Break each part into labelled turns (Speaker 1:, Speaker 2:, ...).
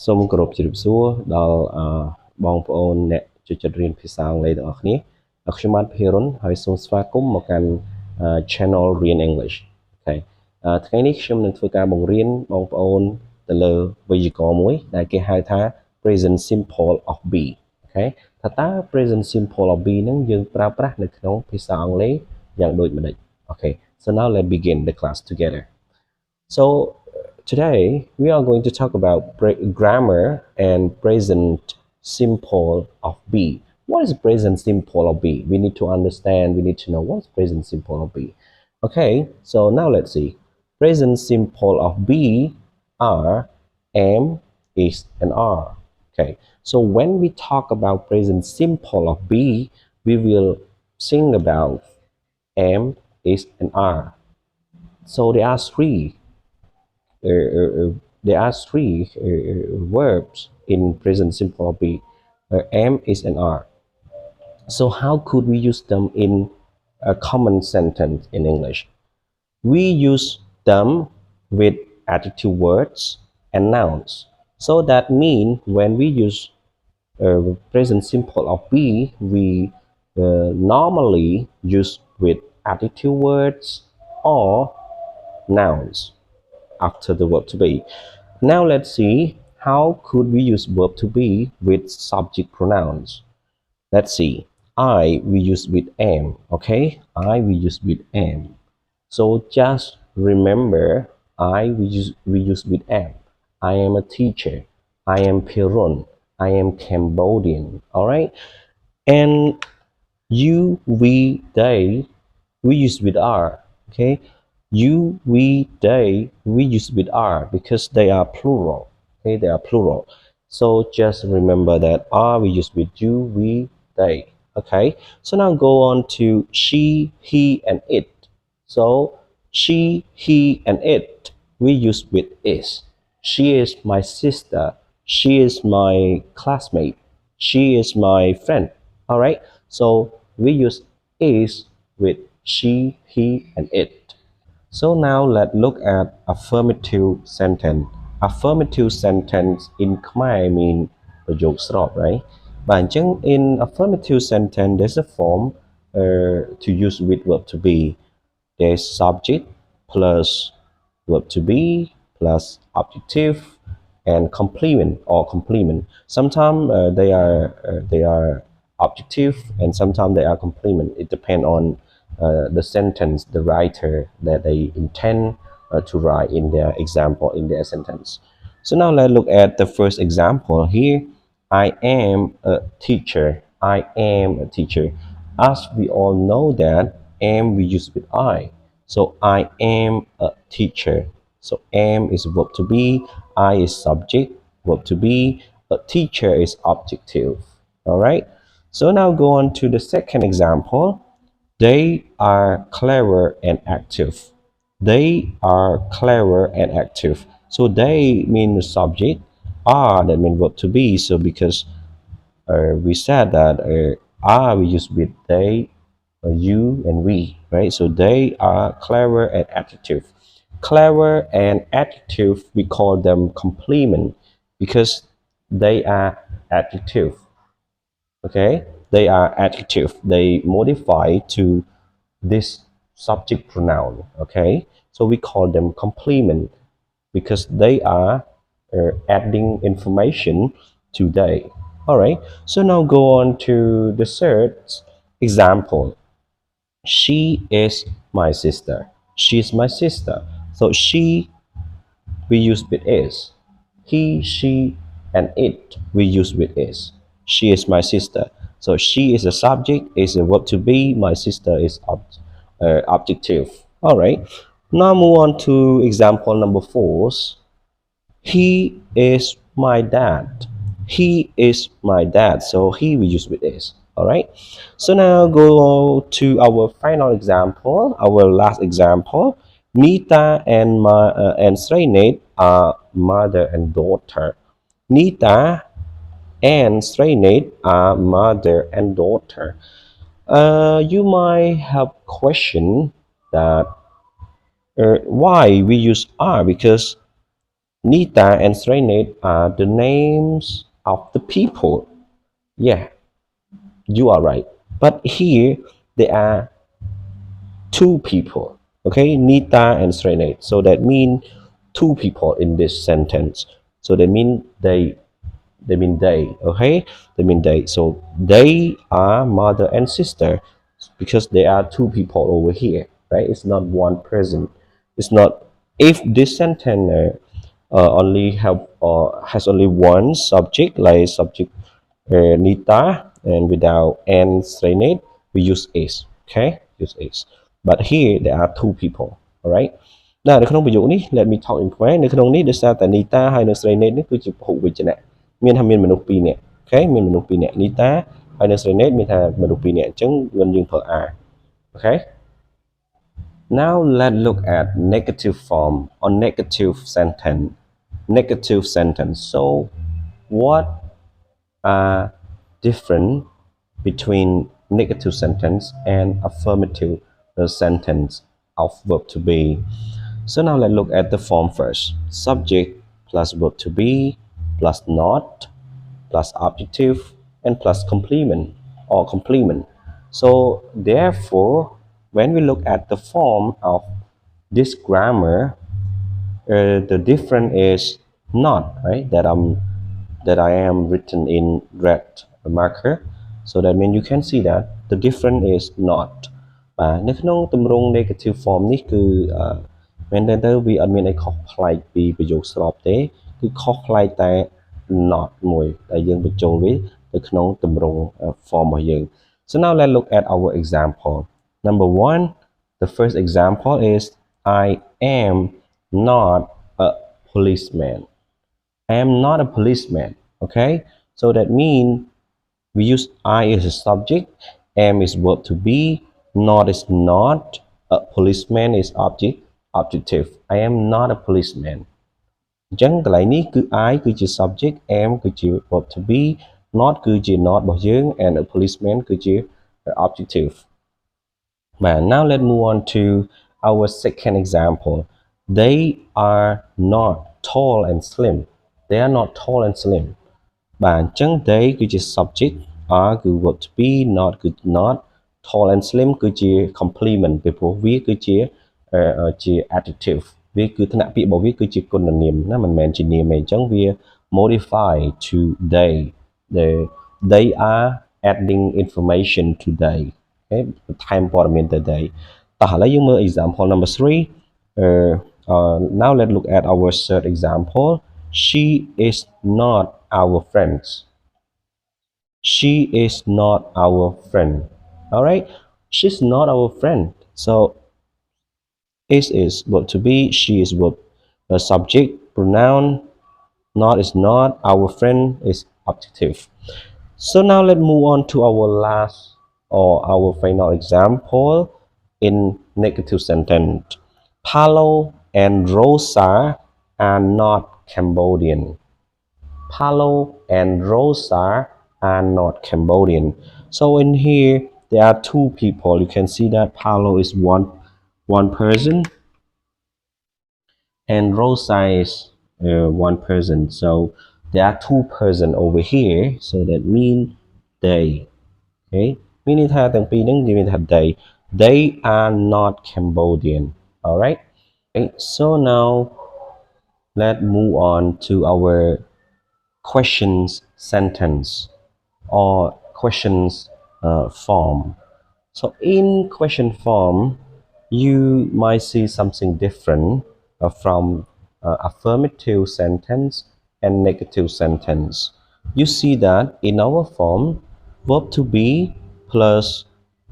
Speaker 1: សូមគោរពជំរាបសួរដល់បងប្អូនអ្នកចូលចិត្តរៀនភាសាអង់គ្លេសទាំងអស់គ្នាខ្ញុំបាទភិរុនហើយសូមស្វាគមន៍មកកាន់ Channel រៀន English អូខេថ្ងៃនេះខ្ញុំនឹងធ្វើការបង្រៀនបងប្អូនទៅលើវេយ្យាករណ៍មួយដែលគេហៅថា present simple of be អូខេថាតើ present simple of be ហ្នឹងយើងប្រើប្រាស់នៅក្នុងភាសាអង់គ្លេសយ៉ាងដូចម្តេចអូខេ so now let's begin the class together. So today we are going to talk about grammar and present simple of be. What is present simple of be? We need to understand, we need to know what's present simple of be. Okay, so now let's see. Present simple of be are am, is, and are. Okay, so when we talk about present simple of be, we will think about am, is, and are. So there are three verbs in present simple be am, is, and are. So how could we use them in a common sentence in English? We use them with adjective words and nouns. So that means when we use present simple of be, we normally use with adjective words or nouns after the verb to be. Now let's see how could we use verb to be with subject pronouns. Let's see. I we use with am, okay? I we use with am. So just remember I we use with am. I am a teacher. I am Pirun. I am Cambodian. Alright? And you, we, they, we use with are. Okay? You, we, they, we use with are because they are plural. Okay, they are plural. So just remember that are we use with you, we, they. Okay, so now go on to she, he, and it. So she, he, and it we use with is. She is my sister. She is my classmate. She is my friend. All right, so we use is with she, he, and it. So now let's look at affirmative sentence. Affirmative sentence in Khmer mean ប្រយោគស្រប right? បាទអញ្ចឹង in affirmative sentence there's a form to use with verb to be. There's subject plus verb to be plus objective and complement or complement. Sometimes they are objective and sometimes they are complement. It depends on the sentence, the writer that they intend to write in their example, in their sentence. So now let's look at the first example here. I am a teacher. I am a teacher. As we all know that am we use with I. So I am a teacher. So am is verb to be, I is subject, verb to be, a teacher is objective. All right. So now go on to the second example. They are clever and active. They are clever and active. So they mean the subject, are that mean verb to be. So because we said that are we use with they, you, and we, right? So they are clever and active. Clever and active, we call them complement because they are adjective. Okay, they are adjective. They modify to this subject pronoun. Okay, so we call them complement because they are adding information to they. All right, so now go on to the third example. She is my sister. She is my sister. So she we use with is. He, she, and it we use with is. She is my sister. So she is a subject, is a verb to be. My sister is objective. All right. Now move on to example number 4. He is my dad. He is my dad. So he we use with is. All right. So now go to our final example, our last example. Nita and Sreenate are mother and daughter. Nita and Sreenate are mother and daughter. You might have question that why we use are because Nita and Srinath are the names of the people. Yeah, you are right. But here there are two people. Okay, Nita and Srinath. So that means two people in this sentence. So that means they mean they. Okay, they mean they. So they are mother and sister because there are two people over here, right? It's not one person. It's not if this sentence only have has only one subject, like subject Nita, and without and Srinath, we use is. Okay, use is. But here there are two people. Alright. នៅក្នុងប្រយោគនេះ let me talk in Khmer នៅក្នុងនេះដោយសារតែ Nita ហើយនិង Srinath នេះគឺជាពហុវចនៈមានថាមានមនុស្ស2នាក់អូខេមានមនុស្ស2នាក់ Nita ហើយនិង Srinath មានថាមនុស្ស2នាក់អញ្ចឹងយើងប្រើ are អូខេ now let's look at negative form or negative sentence. Negative sentence. So what are different between negative sentence and affirmative sentence of verb to be? So now let's look at the form first. Subject plus verb to be plus not plus adjective and plus complement or complement. So therefore, when we look at the form of this grammar, the difference is not right that I am written in red marker. So that means you can see that the difference is not បាទនៅក្នុងទម្រង់ negative form នេះគឺមែនតើវាអត់មានអីខុសប្លែកពីប្រយោគស្របទេគឺខុសប្លែកតែ not មួយដែលយើងបញ្ចូលវាទៅក្នុងទម្រង់ form របស់យើង so now let's look at our example number one the first example is I am not a policeman I am not a policeman okay so that means we use I as a subject am is verb to be not is not a policeman is object adjective I am not a policeman អញ្ចឹងកន្លែងនេះគឺ I គឺជា subject am គឺជា verb to be not គឺជា not របស់យើង and a policeman គឺជា adjective បាទ now let's move on to our second example they are not tall and slim they are not tall and slim បាទអញ្ចឹង they គឺជា subject are គឺ verb to be not គឺ not tall and slim គឺជា complement ពីព្រោះវាគឺជាជា adjective វាគឺឋានៈពាក្យរបស់វាគឺជាគុណនាមណាមិនមែនជានាមទេអញ្ចឹងវា modify to they are adding information to they អូខេបន្ថែមព័ត៌មានទៅ they តោះឥឡូវយើងមើល example number 3 now let's look at our third example she is not our friends she is not our friend all right she's not our friend so is verb to be she is verb subject pronoun not is not our friend is adjective so now let's move on to our last or our final example in negative sentence Paulo and Rosa are not Cambodian Paulo and Rosa are not Cambodian so in here there are two people you can see that Paulo is one person and Rosa is one person so there are two person over here so that mean they okay meaning ថាទាំងពីរហ្នឹងនិយាយថា they are not Cambodian all right okay, so now let's move on to our questions sentence or questions form so in question form you might see something different from affirmative sentence and negative sentence you see that in our form verb to be plus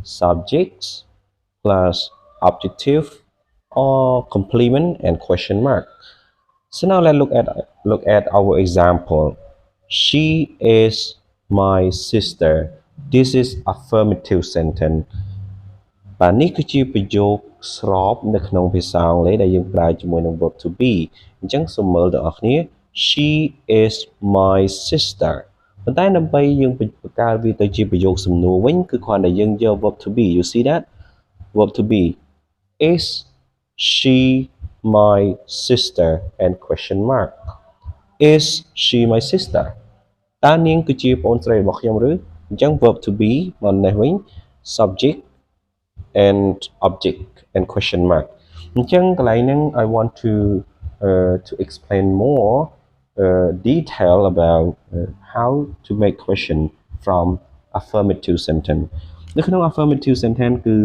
Speaker 1: subjects plus adjective or complement and question mark so now let's look at our example she is my sister this is affirmative sentence បាទនេះគឺជាប្រយោគស្របនៅក្នុងភាសាអង់គ្លេសដែលយើងប្រើជាមួយនឹង verb to be អញ្ចឹងសូមមើលទាំងអស់គ្នា she is my sister ប៉ុន្តែដើម្បីយើងបង្កើតវាទៅជាប្រយោគសំណួរវិញគឺគ្រាន់តែយើងយក verb to be you see that verb to be is she my sister and question mark is she my sister តើនាងគឺជាប្អូនស្រីរបស់ខ្ញុំឬអញ្ចឹង verb to be មកនេះវិញ subject and object and question mark អញ្ចឹងកន្លែងហ្នឹង I want to explain more detail about how to make question from affirmative sentence នៅក្នុង affirmative sentence គឺ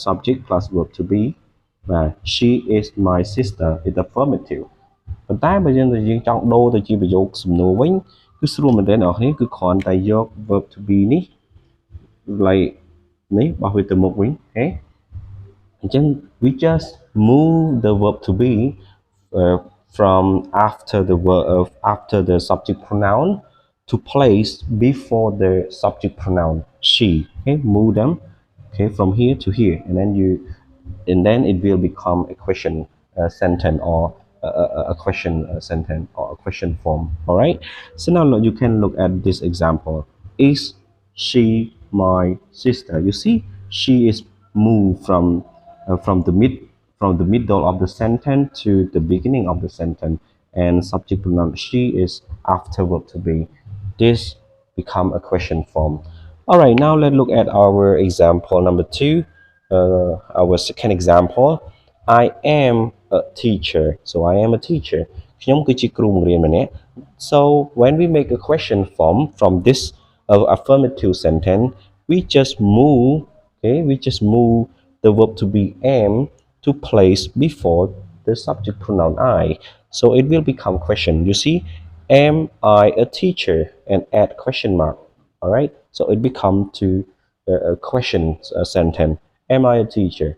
Speaker 1: subject plus verb to be បាទ she is my sister is affirmative ប៉ុន្តែបើយើងចង់ដូរទៅជាប្រយោគសំណួរវិញគឺស្រួលមែនទែនអ្នកនរគ្នាគឺគ្រាន់តែយក verb to be នេះ like នេះបោះវាទៅមុខវិញហេអញ្ចឹង we just move the verb to be from after the subject pronoun to place before the subject pronoun she. Okay, move them. Okay, from here to here, and then it will become a question sentence or a question sentence or a question form. All right. So now you can look at this example. Is she my sister? You see, she is moved from the middle of the sentence to the beginning of the sentence, and subject pronoun she is after verb to be. This become a question form. All right, now let's look at our example number 2. Our second example. I am a teacher. So I am a teacher. ខ្ញុំគឺជាគ្រូបង្រៀនម្នាក់ So when we make a question form from this affirmative sentence, we just move, okay, we just move the verb to be am to place before the subject pronoun I. So it will become question. You see, am I a teacher? And add question mark. All right. So it become to a question sentence. Am I a teacher?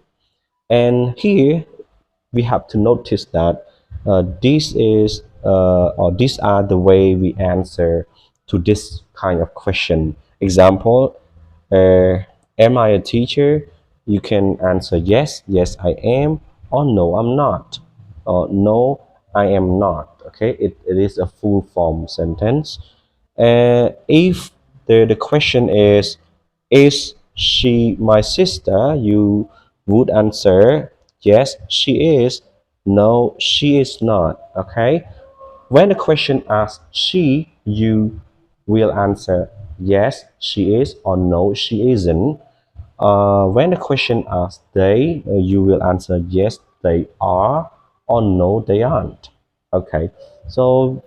Speaker 1: And here we have to notice that these are the way we answer to this kind of question. Example, am I a teacher? You can answer yes, yes I am, or no I'm not, or no I am not. Okay, it is a full form sentence. If the question is she my sister, you would answer yes she is, no she is not. Okay, when the question asks she, you will answer yes she is or no she isn't. When the question asks they, you will answer yes they are or no they aren't. Okay, so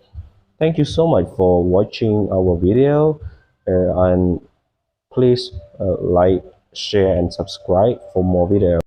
Speaker 1: thank you so much for watching our video, and please like, share and subscribe for more videos.